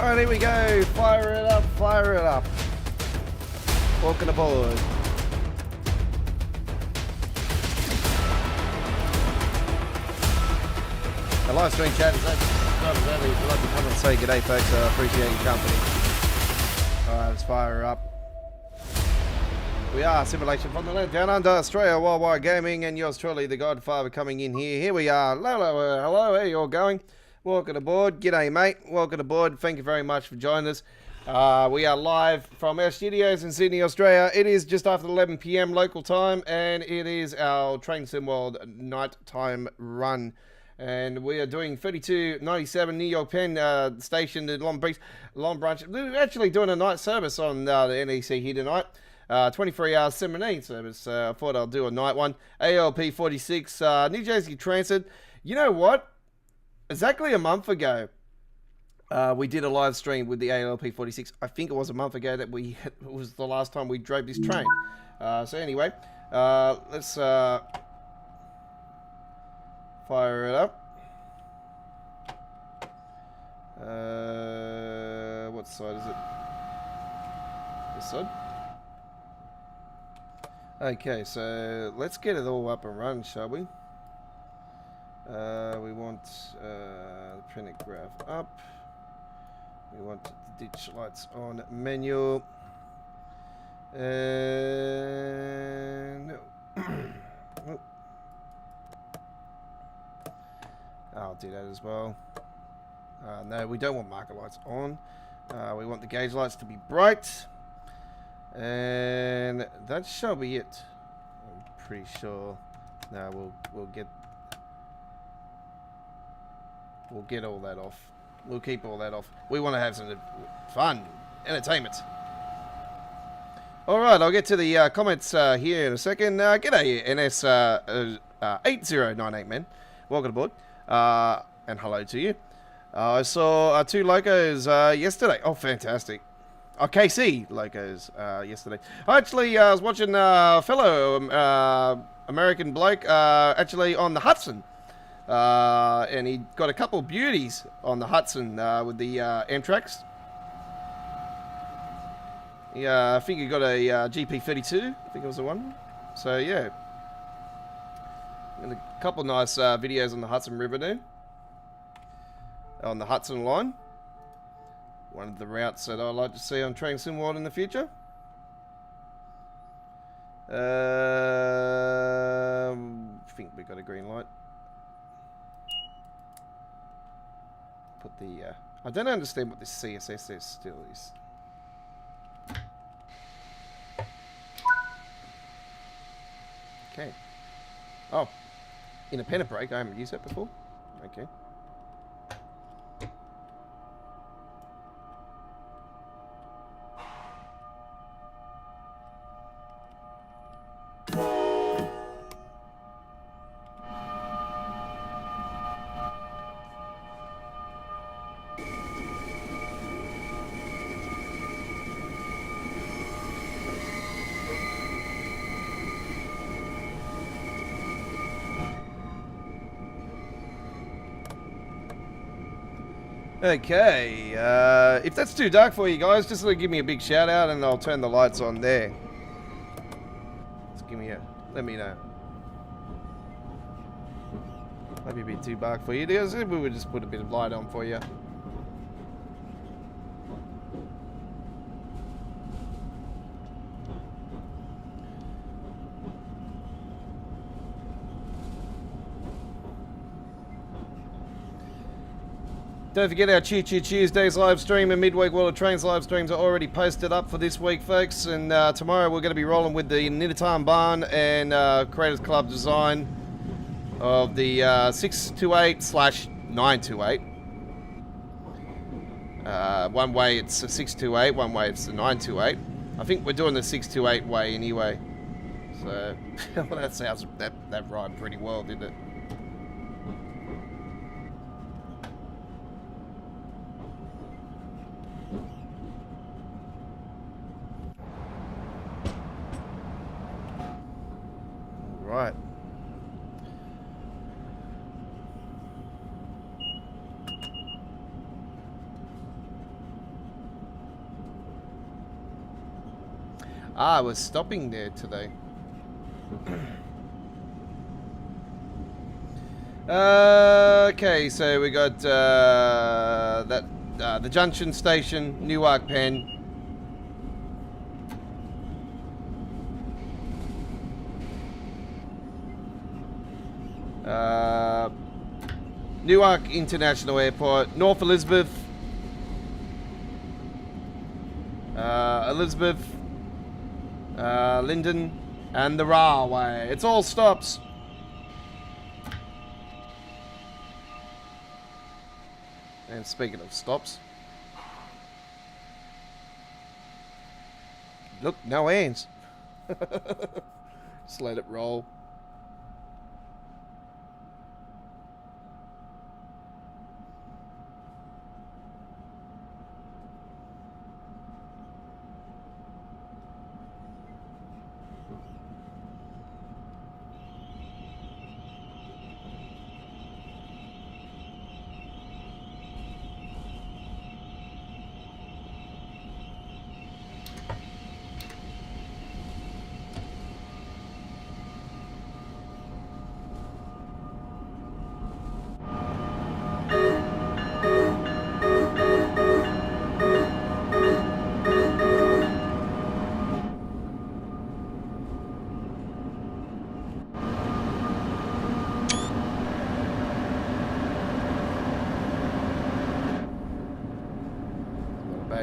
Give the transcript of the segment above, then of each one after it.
Alright, here we go. Fire it up, fire it up. Walking aboard. The live stream chat is not as early. If you'd like to come and say g'day, folks, I appreciate your company. Alright, let's fire her up. We are Simulation from the land down under Australia, Worldwide Gaming, and yours truly, the Godfather, coming in here. Here we are. Hello, hello, how you all going? Welcome aboard. G'day, mate. Welcome aboard. Thank you very much for joining us. We are live from our studios in Sydney, Australia. It is just after 11 p.m. local time, and it is our Train Sim World nighttime run. And we are doing 3297 New York Penn station in Long Branch. We're actually doing a night service on the NEC here tonight. 23-hour 17 service. I thought I'll do a night one. ALP-46, New Jersey Transit. You know what? Exactly a month ago, we did a live stream with the ALP-46. I think it was a month ago that it was the last time we drove this train. So anyway, let's fire it up. What side is it? This side? Okay, so let's get it all up and running, shall we? We want the printed graph up. We want the ditch lights on menu. No. Oh. I'll do that as well. No, we don't want marker lights on. We want the gauge lights to be bright. And that shall be it. I'm pretty sure. No, we'll get all that off. We'll keep all that off. We want to have some fun, entertainment. All right, I'll get to the comments here in a second. G'day, NS 8098 man. Welcome aboard. And hello to you. I saw 2 Locos yesterday. Oh, fantastic. Oh, KC Locos yesterday. I was watching a fellow American bloke actually on the Hudson. And he got a couple of beauties on the Hudson with the Amtraks. Yeah, I think he got a GP32. I think it was the one. So yeah, and a couple of nice videos on the Hudson River there, on the Hudson line. One of the routes that I'd like to see on Train Sim World in the future. I think we got a green light. Put the I don't understand what this CSS is still is. Okay. Oh, in a pen break. I haven't used that before. Okay. Okay, if that's too dark for you guys, just give me a big shout out and I'll turn the lights on there. Just let me know. Maybe a bit too dark for you guys. We would just put a bit of light on for you. Don't forget our Choo Choo Tuesdays live stream and Midweek World of Trains live streams are already posted up for this week, folks. And tomorrow we're going to be rolling with the Nittatan Barn and Creators Club design of the 628/928. One way it's a 628, one way it's a 928. I think we're doing the 628 way anyway. So well, that rhymed pretty well, didn't it? Right. Ah, we're stopping there today. Okay, so we got the Junction Station, Newark Penn. Newark International Airport, North Elizabeth, Linden, and the railway. It's all stops. And speaking of stops, look, no hands. Just let it roll.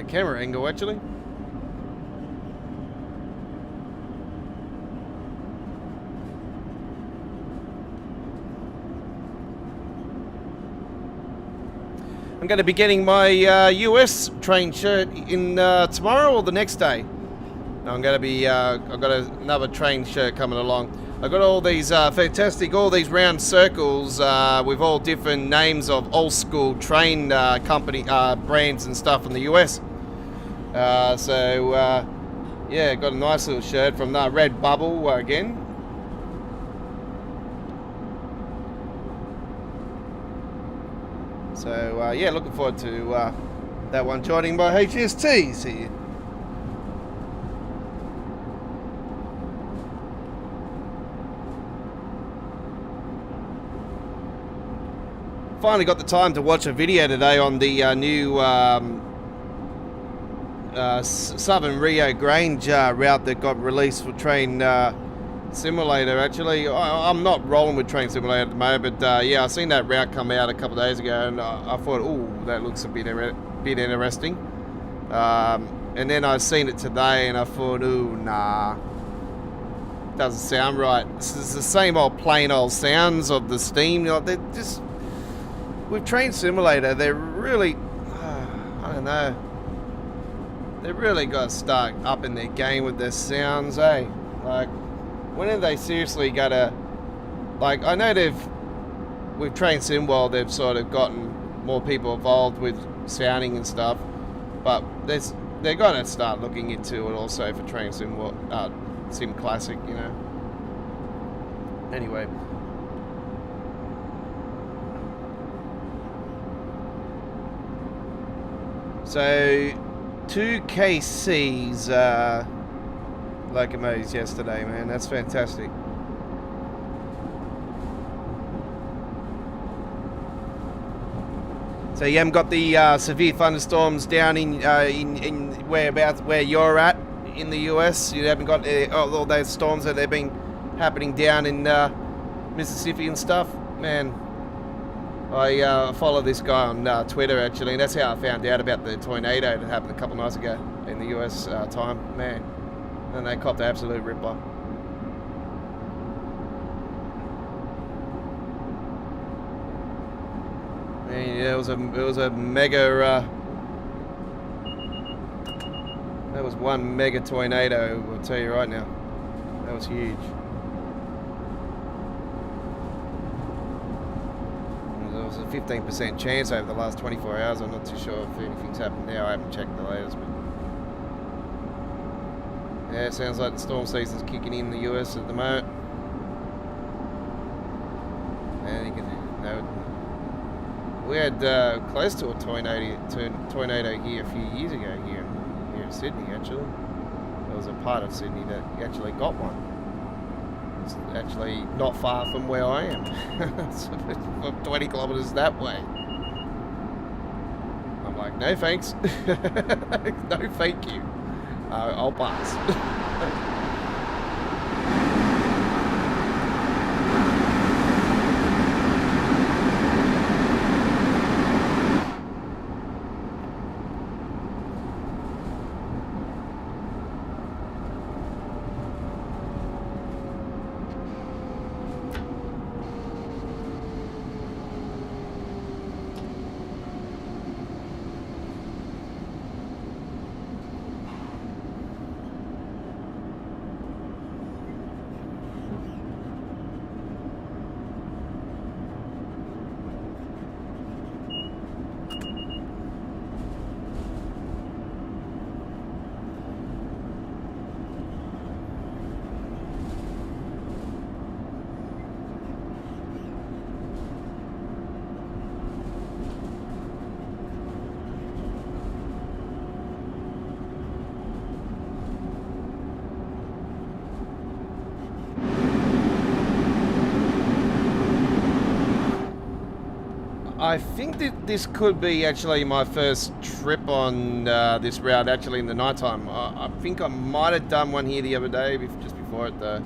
Camera angle, actually. I'm going to be getting my US train shirt in tomorrow or the next day. I'm going to be, I've got another train shirt coming along. I've got all these fantastic, all these round circles with all different names of old school train company brands and stuff in the US. Yeah, got a nice little shirt from Redbubble again. So yeah, looking forward to that one joining my HSTs here. Finally got the time to watch a video today on the new Southern Rio Grange route that got released for Train Simulator. Actually, I'm not rolling with Train Simulator at the moment, but yeah, I seen that route come out a couple of days ago, and I thought, oh, that looks a bit interesting. And then I seen it today, and I thought, ooh, nah, doesn't sound right. This is the same old plain old sounds of the steam. You know, they're just with Train Simulator, they're really, I don't know. They really got to start upping their game with their sounds, eh? Like, when are they seriously gonna... Like, I know with Train Sim World, they've sort of gotten more people involved with sounding and stuff, but they're gonna start looking into it also for Train Sim World, Sim Classic, you know. Anyway. So... 2 KC's locomotives yesterday, man. That's fantastic. So you haven't got the severe thunderstorms down in where you're at in the US. You haven't got all those storms that have been happening down in Mississippi and stuff, man. I follow this guy on Twitter, actually, and that's how I found out about the tornado that happened a couple of nights ago in the US time, man. And they copped the absolute ripper. Man, yeah, it was a mega. That was one mega tornado. I'll tell you right now, that was huge. 15% chance over the last 24 hours. I'm not too sure if anything's happened now. I haven't checked the latest, but yeah, it sounds like the storm season's kicking in the US at the moment. And you can, we had close to a tornado here a few years ago here in Sydney, actually. there was a part of Sydney that actually got one. It's actually not far from where I am. It's 20 kilometres that way. I'm like, no thanks. No thank you. I'll pass. I think that this could be actually my first trip on this route actually in the nighttime. I think I might have done one here the other day, just before it though.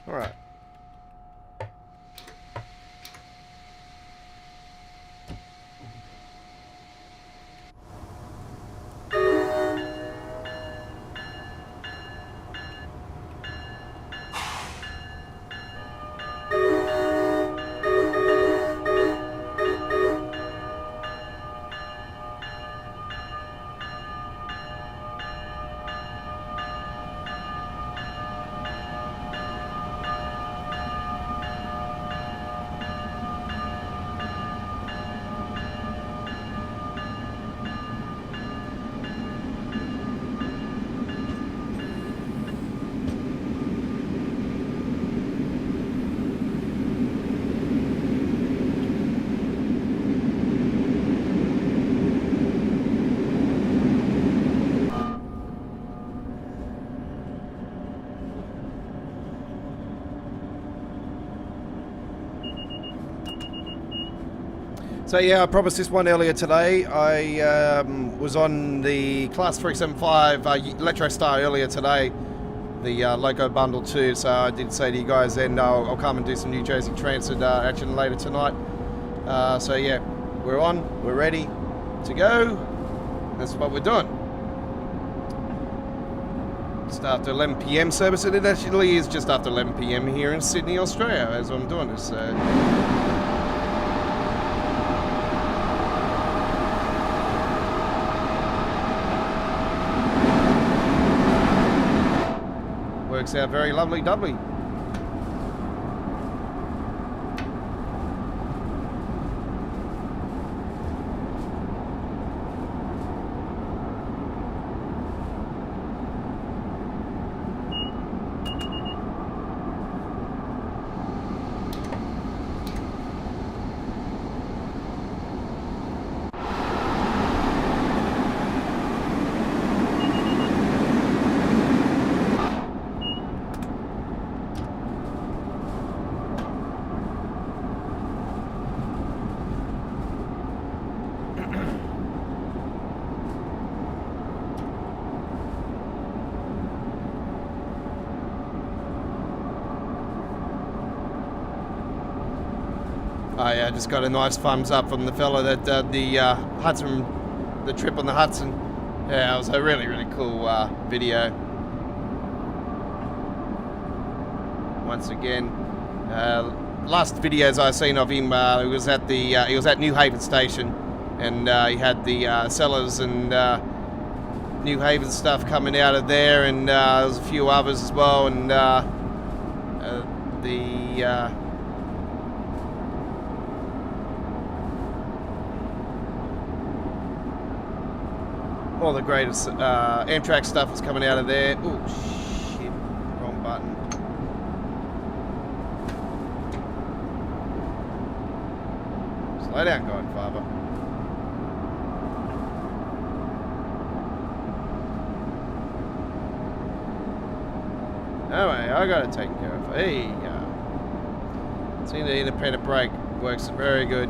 All right. So yeah, I promised this one earlier today. I was on the Class 375 Electrostar earlier today, the Loco Bundle 2, so I did say to you guys then I'll come and do some New Jersey Transit action later tonight. So yeah, we're on, we're ready to go. That's what we're doing. Just after 11 PM service, and it actually is just after 11 PM here in Sydney, Australia, as I'm doing this. Works out very lovely doubly. I just got a nice thumbs up from the fella that did the Hudson, the trip on the Hudson. Yeah, it was a really, really cool video. Once again, last videos I've seen of him, he was at New Haven Station, and he had the Sellers and New Haven stuff coming out of there, and there was a few others as well, and all the greatest Amtrak stuff was coming out of there. Oh shit, wrong button. Slow down, Godfather. Anyway, I got it taken care of. Hey, see, the independent brake works very good.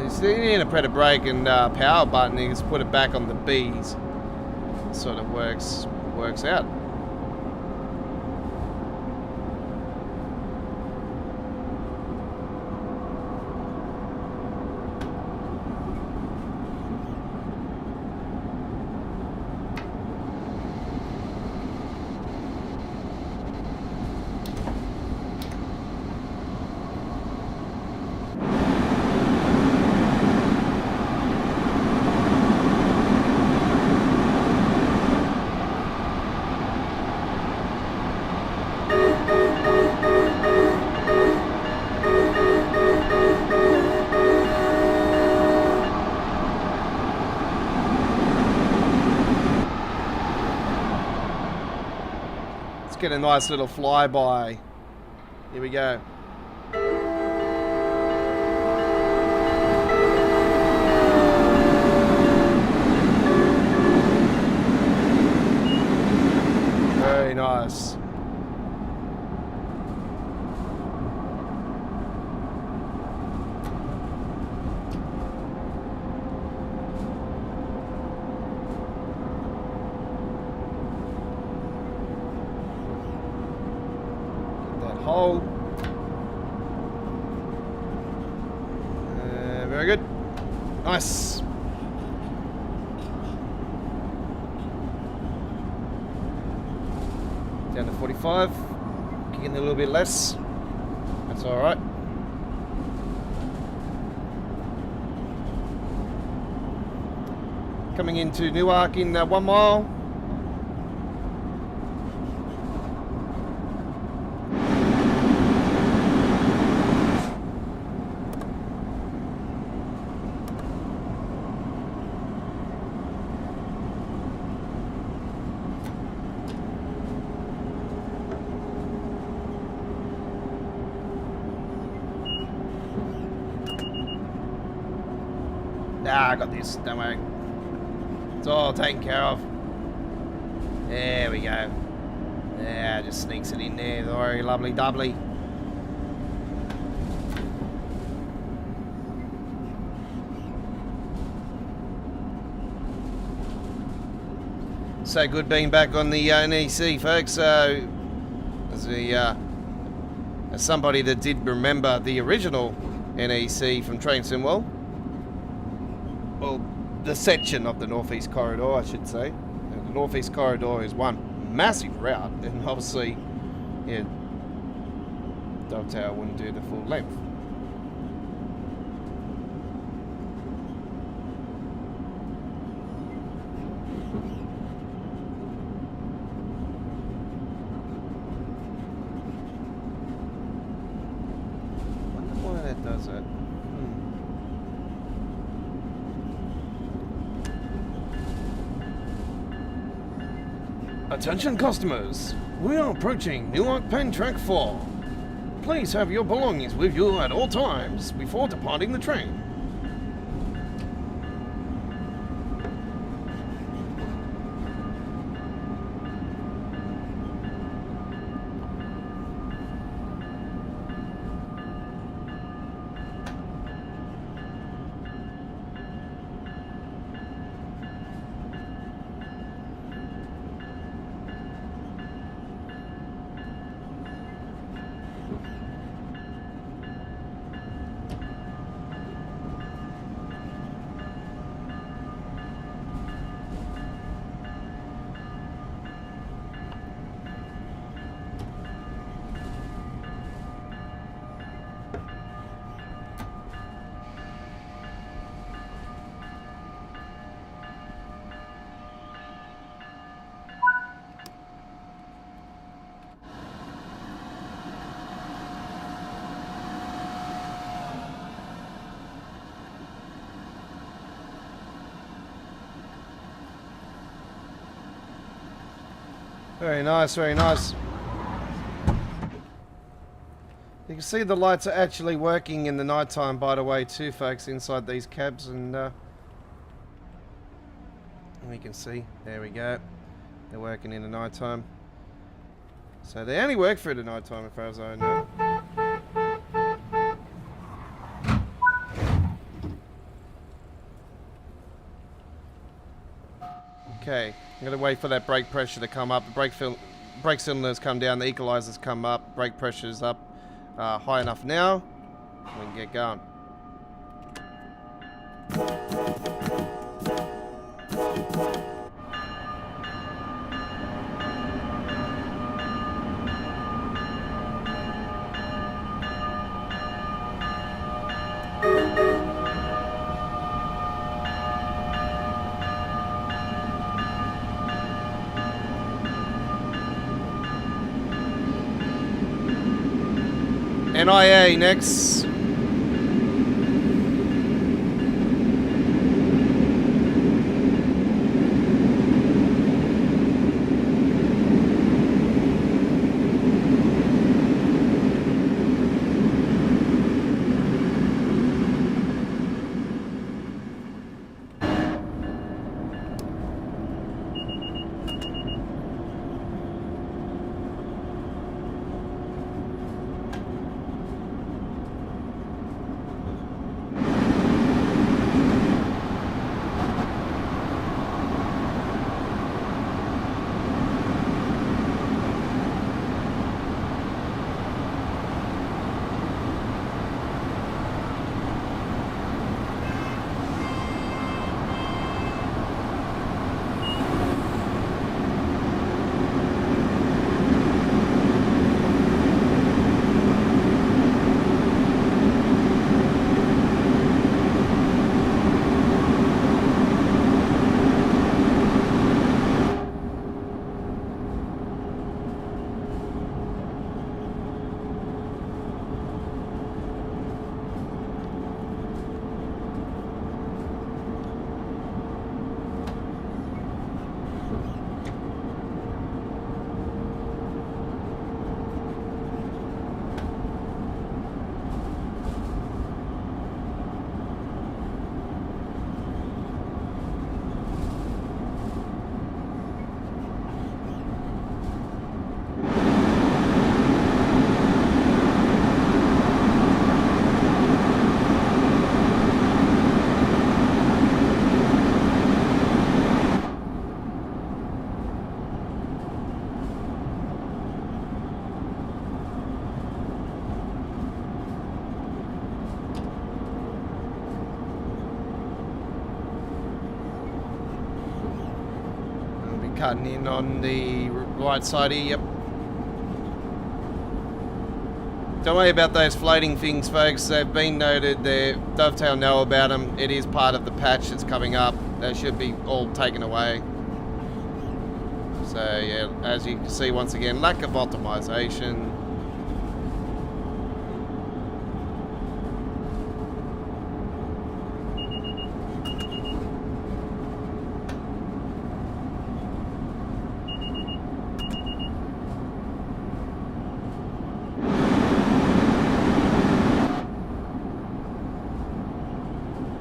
You see the independent brake and power button, you just put it back on the B's. It sort of works out. Get a nice little flyby. Here we go. Very nice. Hole. Very good. Nice. Down to 45. Kicking a little bit less. That's all right. Coming into Newark in 1 mile. Nah, I got this, don't worry. It's all taken care of. There we go. Yeah, just sneaks it in there. Very lovely doubly. So good being back on the NEC, folks. As somebody that did remember the original NEC from Trenton, well, the section of the Northeast Corridor, I should say. The Northeast Corridor is one massive route, and obviously, yeah, Dovetail wouldn't do the full length. I wonder why that does it. Attention customers, we are approaching Newark Penn Track 4. Please have your belongings with you at all times before departing the train. Very nice, very nice. You can see the lights are actually working in the nighttime, by the way, too, folks, inside these cabs, and we can see, there we go, they're working in the nighttime. So they only work through the nighttime, as far as I know. Okay, I'm going to wait for that brake pressure to come up. The brake cylinders come down, the equalizers come up, brake pressure's up high enough now. We can get going. NIA next. Cutting in on the right side here, yep. Don't worry about those floating things, folks. They've been noted. Dovetail know about them. It is part of the patch that's coming up. They should be all taken away. So yeah, as you can see, once again, lack of optimization.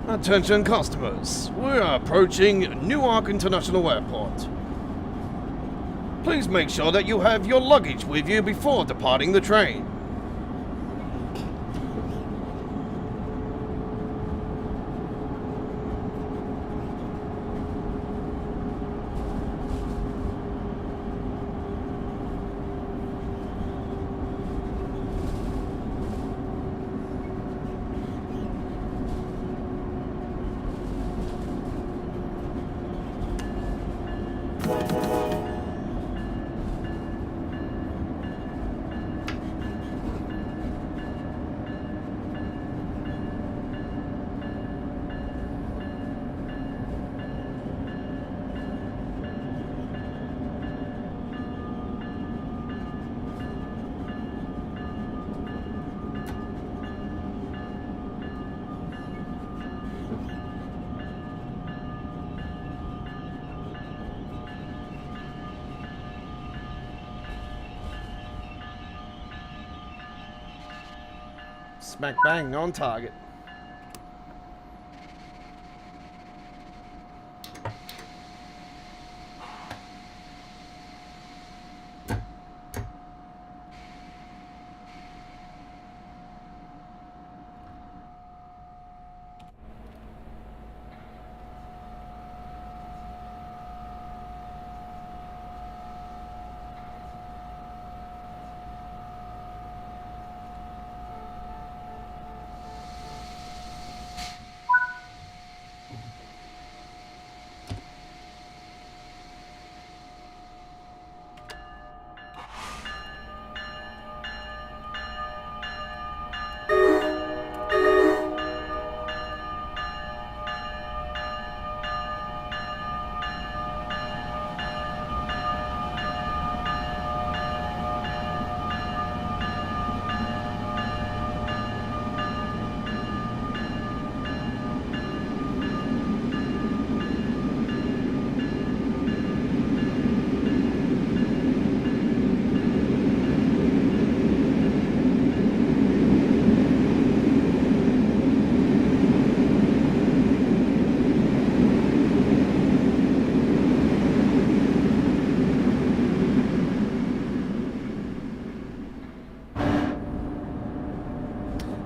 Attention customers, we are approaching Newark International Airport. Please make sure that you have your luggage with you before departing the train. Smack bang on target.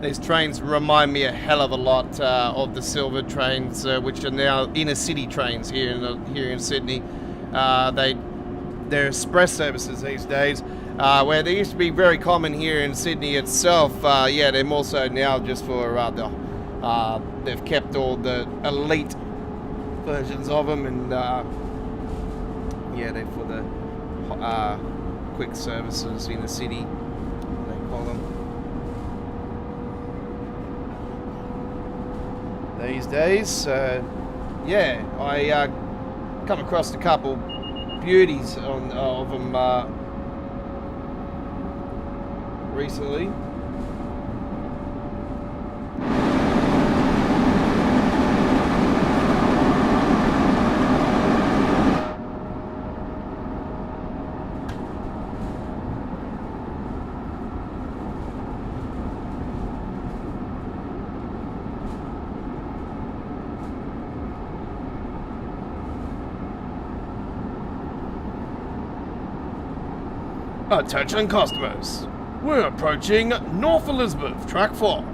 These trains remind me a hell of a lot of the silver trains, which are now inner city trains here in Sydney. They're express services these days, where they used to be very common here in Sydney itself. Yeah, they're more so now just for they've kept all the elite versions of them, and yeah, they're for the quick services in the city, they call them. These days, yeah, I come across a couple beauties of them recently. Attention customers, we're approaching North Elizabeth, track 4.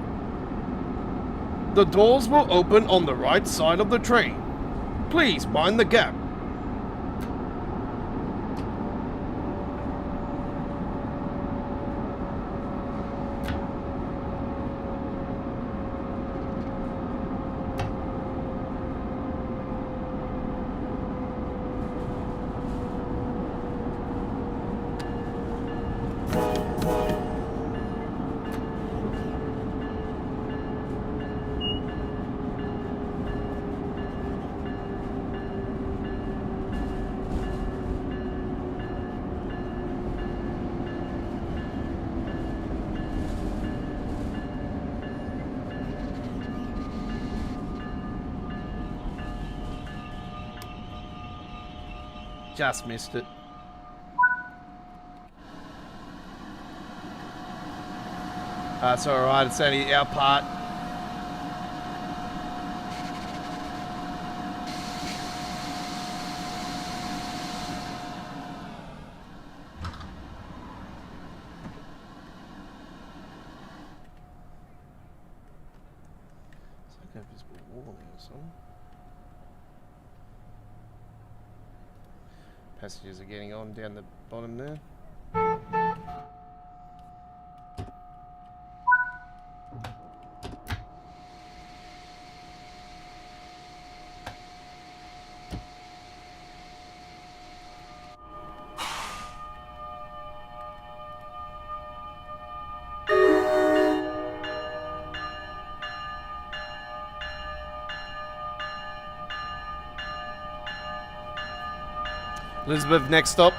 The doors will open on the right side of the train. Please mind the gap. Just missed it. It's alright, it's only our part. It's like I've just been warning or something. Passengers are getting on down the bottom there. Elizabeth, next stop.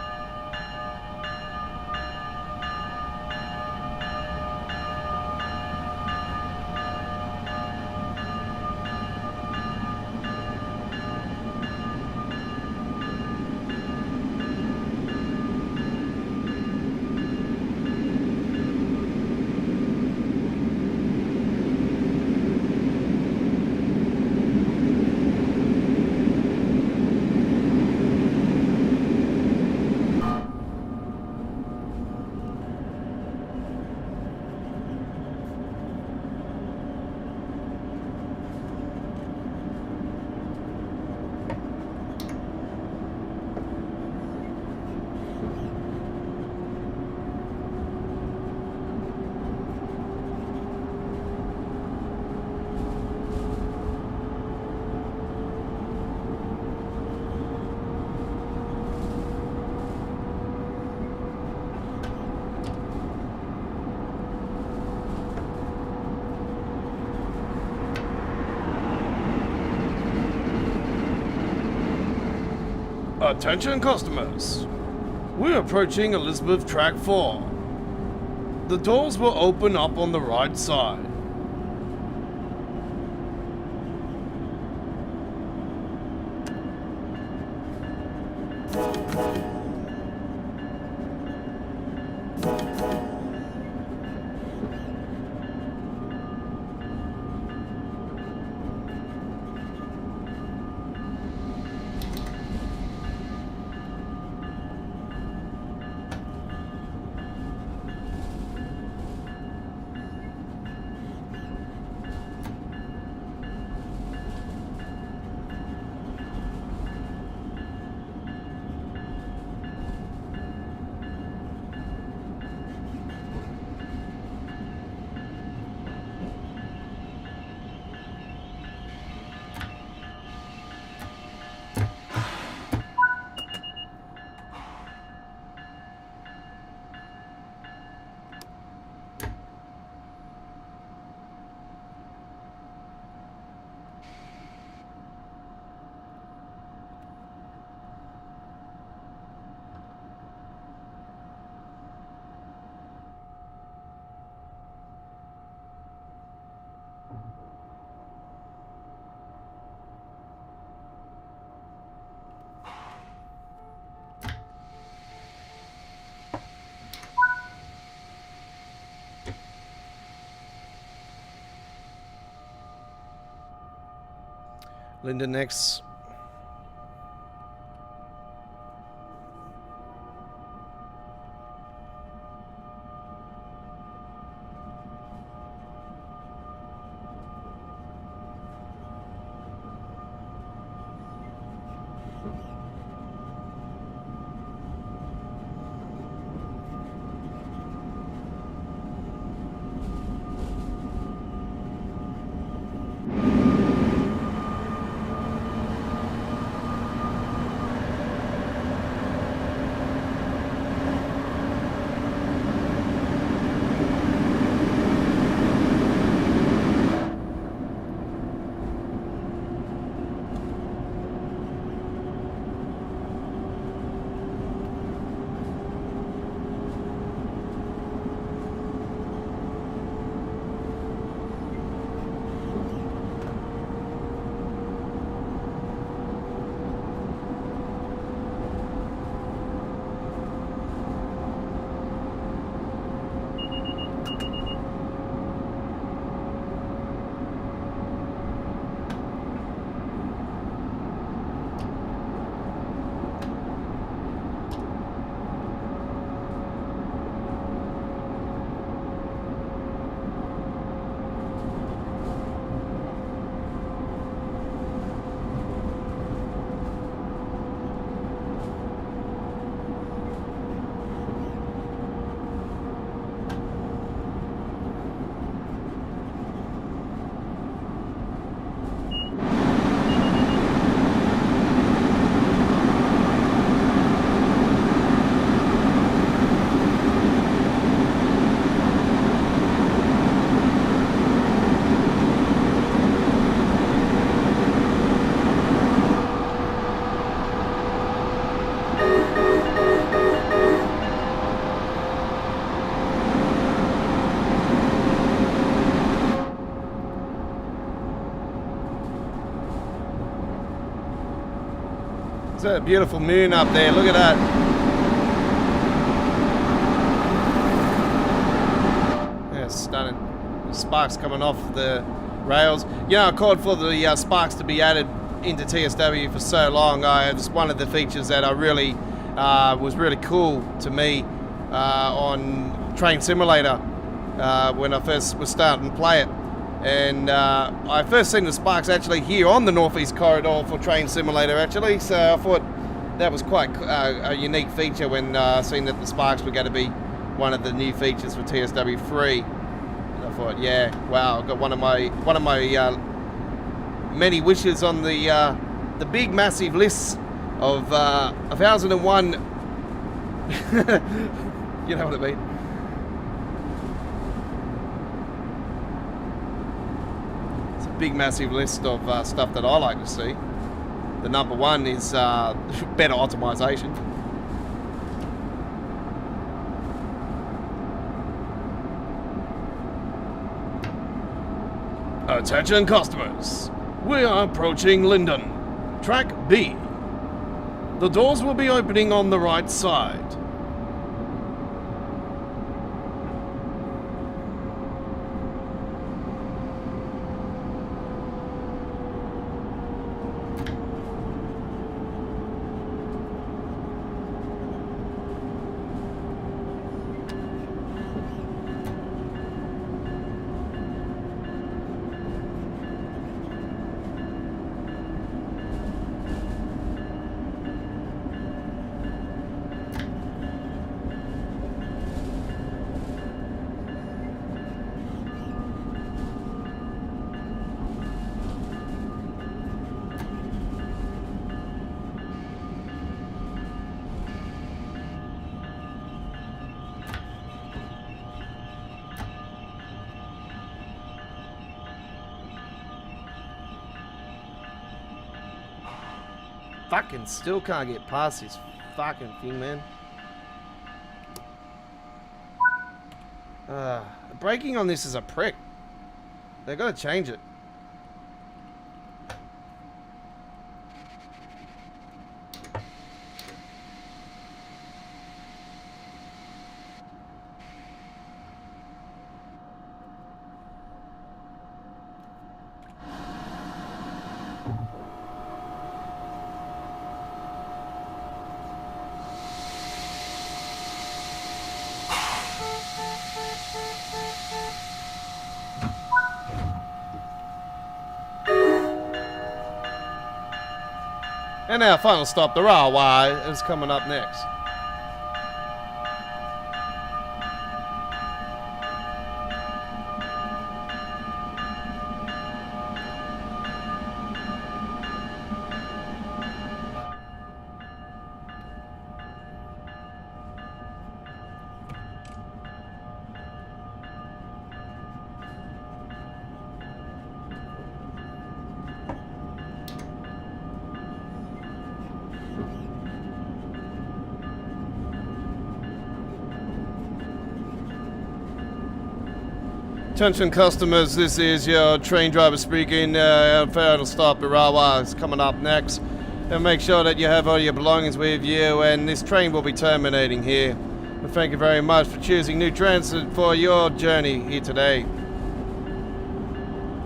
Attention customers. We're approaching Elizabeth Track 4. The doors will open up on the right side. Linda next. There's a beautiful moon up there. Look at that. Yeah, stunning. The sparks coming off the rails. You know, I called for the sparks to be added into TSW for so long. It's one of the features that I really was really cool to me on Train Simulator when I first was starting to play it. And I first seen the sparks actually here on the Northeast Corridor for Train Simulator actually, so I thought that was quite a unique feature when seeing that the sparks were going to be one of the new features for TSW3. And I thought, yeah, wow, I've got one of my many wishes on the big massive list of 1001. You know what I mean? Big massive list of stuff that I like to see. The number one is better optimization. Attention customers, we are approaching Linden, track B. The doors will be opening on the right side. Fucking still can't get past this fucking thing, man. Braking on this is a prick. They gotta change it. And our final stop, the railway, is coming up next. Attention customers, this is your train driver speaking. Our final stop, the railway, is coming up next. And make sure that you have all your belongings with you, and this train will be terminating here. And thank you very much for choosing New Transit for your journey here today.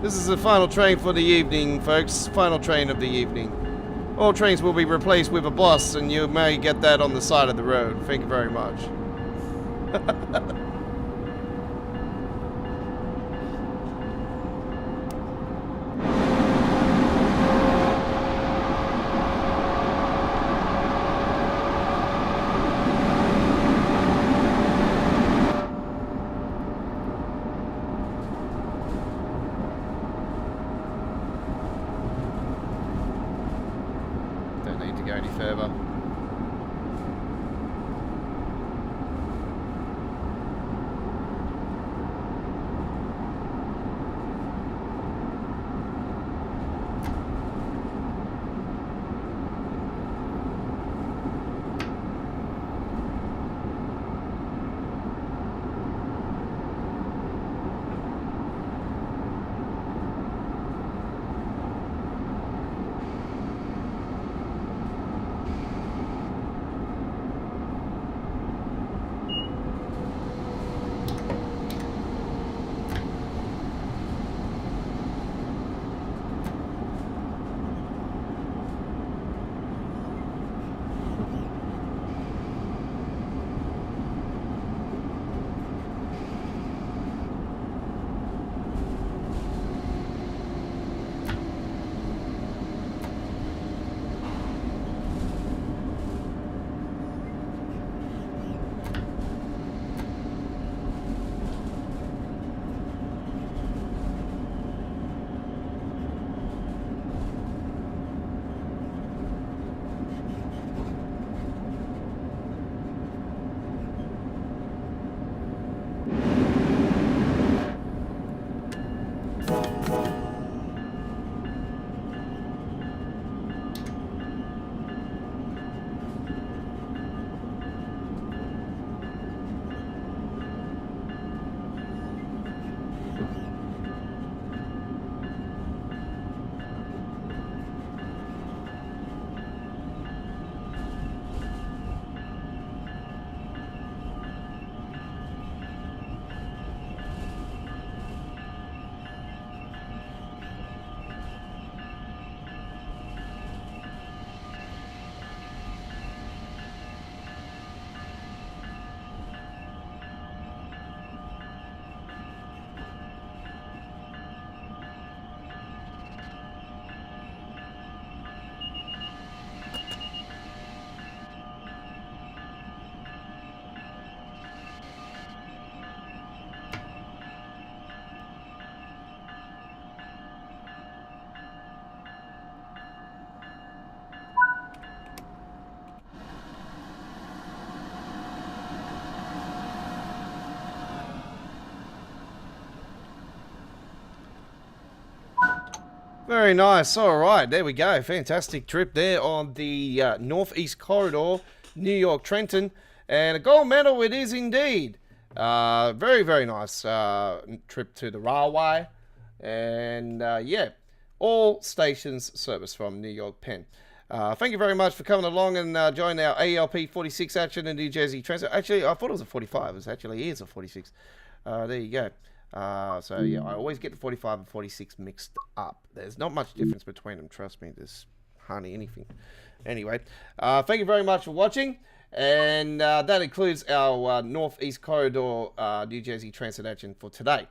This is the final train for the evening, folks. Final train of the evening. All trains will be replaced with a bus, and you may get that on the side of the road. Thank you very much. Very nice. All right, there we go. Fantastic trip there on the Northeast Corridor, New York, Trenton. And a gold medal it is indeed. Very, very nice trip to the railway. And yeah, all stations service from New York Penn. Thank you very much for coming along and joining our ALP-46 action in New Jersey Transit. Actually, I thought it was a 45. It actually is a 46. There you go. So yeah, I always get the 45 and 46 mixed up. There's not much difference between them, trust me. There's hardly anything. Anyway, thank you very much for watching. And that includes our Northeast Corridor New Jersey Transit action for today.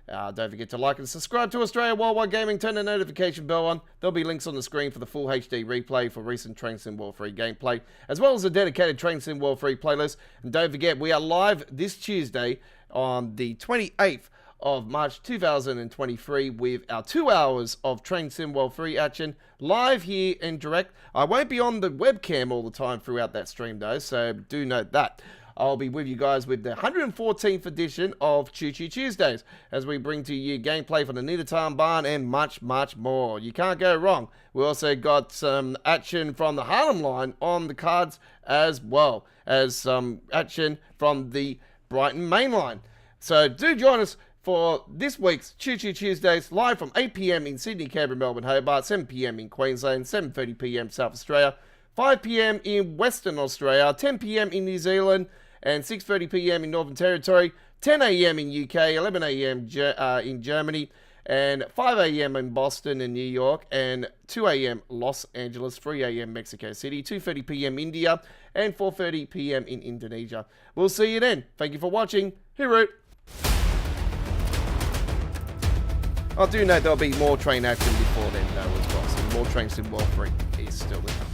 Don't forget to like and subscribe to Australia Worldwide Gaming. Turn the notification bell on. There'll be links on the screen for the full HD replay for recent Train Sim World 3 gameplay, as well as a dedicated Train Sim World 3 playlist. And don't forget, we are live this Tuesday on the 28th of March 2023 with our 2 hours of Train Sim World 3 action live here in direct. I won't be on the webcam all the time throughout that stream though, so do note that. I'll be with you guys with the 114th edition of Choo Choo Tuesdays as we bring to you gameplay from the Needatown Barn and much, much more. You can't go wrong. We also got some action from the Harlem line on the cards, as well as some action from the Brighton main line. So do join us for this week's Choo Choo Tuesdays, live from 8 PM in Sydney, Canberra, Melbourne, Hobart, 7 PM in Queensland, 7:30 PM South Australia, 5 PM in Western Australia, 10 PM in New Zealand, and 6:30 PM in Northern Territory, 10 AM in UK, 11 AM in Germany, and 5 AM in Boston and New York, and 2 AM Los Angeles, 3 AM Mexico City, 2:30 PM India, and 4:30 PM in Indonesia. We'll see you then. Thank you for watching. Hooroo! I do know there'll be more train action before then though as well, so more Train Sim World 3 is still there.